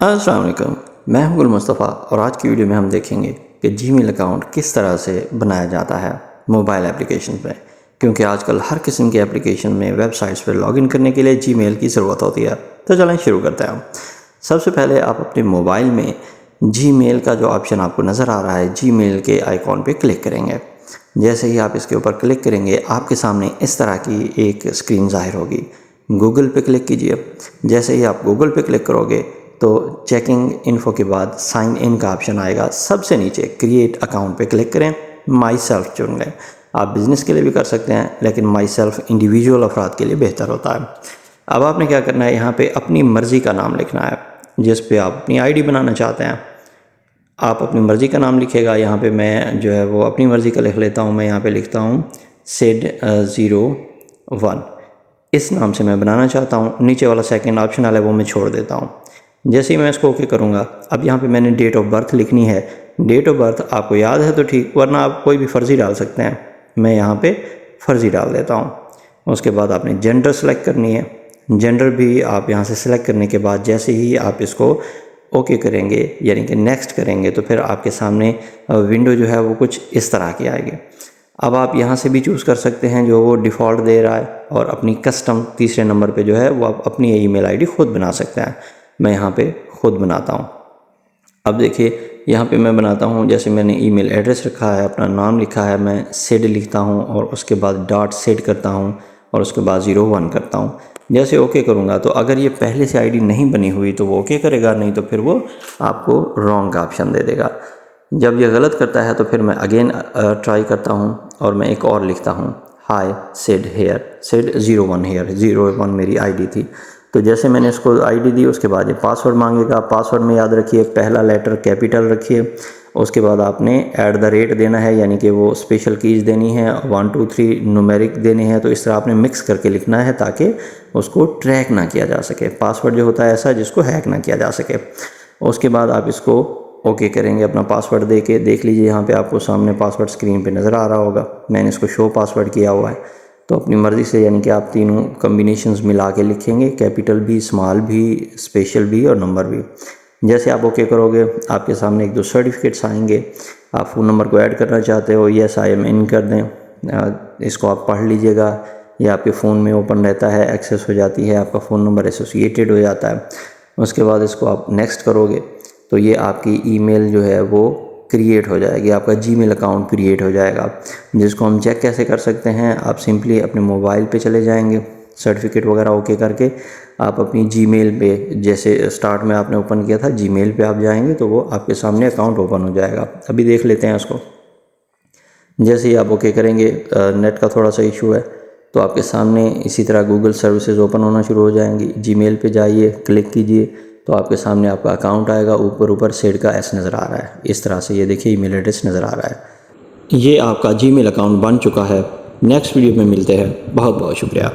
अस्सलाम वालेकुम, मैं हूं गुल मुस्तफ़ा और आज की वीडियो में हम देखेंगे कि जीमेल अकाउंट किस तरह से बनाया जाता है मोबाइल एप्लीकेशन में। क्योंकि आजकल हर किस्म के एप्लीकेशन में वेबसाइट्स पर लॉगिन करने के लिए जीमेल की ज़रूरत होती है। तो चलें शुरू करते हैं। सबसे पहले आप अपने मोबाइल में जीमेल का जो ऑप्शन आपको नज़र आ रहा है, जीमेल के आइकॉन पे क्लिक करेंगे। जैसे ही आप इसके ऊपर क्लिक करेंगे आपके सामने इस तरह की एक स्क्रीन ज़ाहिर होगी। गूगल पे क्लिक कीजिए। जैसे ही आप गूगल पे क्लिक करोगे तो चेकिंग इन्फो के बाद साइन इन का ऑप्शन आएगा। सबसे नीचे क्रिएट अकाउंट पे क्लिक करें, माई सेल्फ चुन लें। आप बिज़नेस के लिए भी कर सकते हैं, लेकिन माई सेल्फ इंडिविजुअल अफराद के लिए बेहतर होता है। अब आपने क्या करना है, यहाँ पे अपनी मर्ज़ी का नाम लिखना है जिस पे आप अपनी आईडी बनाना चाहते हैं। आप अपनी मर्ज़ी का नाम लिखेगा। यहाँ पे मैं जो है वो अपनी मर्ज़ी का लिख लेता हूँ। मैं यहाँ पे लिखता हूँ SID01। इस नाम से मैं बनाना चाहता हूँ। नीचे वाला सेकंड ऑप्शन वाला है वो मैं छोड़ देता हूँ। जैसे ही मैं इसको ओके करूँगा, अब यहाँ पे मैंने डेट ऑफ बर्थ लिखनी है। डेट ऑफ बर्थ आपको याद है तो ठीक, वरना आप कोई भी फ़र्ज़ी डाल सकते हैं। मैं यहाँ पे फ़र्ज़ी डाल देता हूँ। उसके बाद आपने जेंडर सेलेक्ट करनी है। जेंडर भी आप यहाँ से सेलेक्ट करने के बाद जैसे ही आप इसको ओके करेंगे यानी कि नेक्स्ट करेंगे तो फिर आपके सामने विंडो जो है वो कुछ इस तरह की आएगी। अब आप यहाँ से भी चूज़ कर सकते हैं जो वो डिफ़ॉल्ट दे रहा है, और अपनी कस्टम तीसरे नंबर पे जो है वो आप अपनी ईमेल आईडी खुद बना सकते हैं। मैं यहाँ पे खुद बनाता हूँ। अब देखिए यहाँ पे मैं बनाता हूँ, जैसे मैंने ईमेल एड्रेस रखा है, अपना नाम लिखा है, मैं सेड लिखता हूँ और उसके बाद डॉट सेड करता हूँ और उसके बाद 01 करता हूँ। जैसे ओके करूँगा तो अगर ये पहले से आईडी नहीं बनी हुई तो वो ओके करेगा, नहीं तो फिर वो आपको रॉन्ग का ऑप्शन दे देगा। जब ये गलत करता है तो फिर मैं अगेन ट्राई करता हूँ और मैं एक और लिखता हूँ, हाय सेड हेयर, सेड 01 हेयर। 01 मेरी आईडी थी। तो जैसे मैंने इसको आईडी दी उसके बाद ये पासवर्ड मांगेगा। पासवर्ड में याद रखिए पहला लेटर कैपिटल रखिए। उसके बाद आपने @ देना है, यानी कि वो स्पेशल कीज़ देनी है, 1 2 3 न्यूमेरिक देने हैं। तो इस तरह आपने मिक्स करके लिखना है ताकि उसको ट्रैक ना किया जा सके। पासवर्ड जो होता है ऐसा जिसको हैक ना किया जा सके। उसके बाद आप इसको ओके करेंगे अपना पासवर्ड दे के। देख लीजिए यहाँ पे आपको सामने पासवर्ड स्क्रीन पे नज़र आ रहा होगा। मैंने इसको शो पासवर्ड किया हुआ है। तो अपनी मर्ज़ी से यानी कि आप तीनों कम्बिनेशंस मिला के लिखेंगे, कैपिटल भी, स्मॉल भी, स्पेशल भी और नंबर भी। जैसे आप ओके करोगे आपके सामने 1 2 सर्टिफिकेट्स आएंगे। आप फ़ोन नंबर को ऐड करना चाहते हो, यस आई एम इन कर दें। इसको आप पढ़ लीजिएगा, ये आपके फ़ोन में ओपन रहता है, एक्सेस हो जाती है, आपका फ़ोन नंबर एसोसिएटेड हो जाता है। उसके बाद इसको आप नेक्स्ट करोगे तो ये आपकी ईमेल जो है वो क्रिएट हो जाएगी, आपका जीमेल अकाउंट क्रिएट हो जाएगा। जिसको हम चेक कैसे कर सकते हैं, आप सिंपली अपने मोबाइल पे चले जाएंगे, सर्टिफिकेट वगैरह ओके करके आप अपनी जीमेल पे, जैसे स्टार्ट में आपने ओपन किया था, जीमेल पे आप जाएंगे तो वो आपके सामने अकाउंट ओपन हो जाएगा। अभी देख लेते हैं उसको। जैसे ही आप ओके करेंगे, नेट का थोड़ा सा इशू है, तो आपके सामने इसी तरह गूगल सर्विसेज ओपन होना शुरू हो जाएंगी। जीमेल पे जाइए, क्लिक कीजिए तो आपके सामने आपका अकाउंट आएगा। ऊपर सेड का S नज़र आ रहा है। इस तरह से ये देखिए ईमेल एड्रेस नज़र आ रहा है। ये आपका जीमेल अकाउंट बन चुका है। नेक्स्ट वीडियो में मिलते हैं। बहुत बहुत शुक्रिया।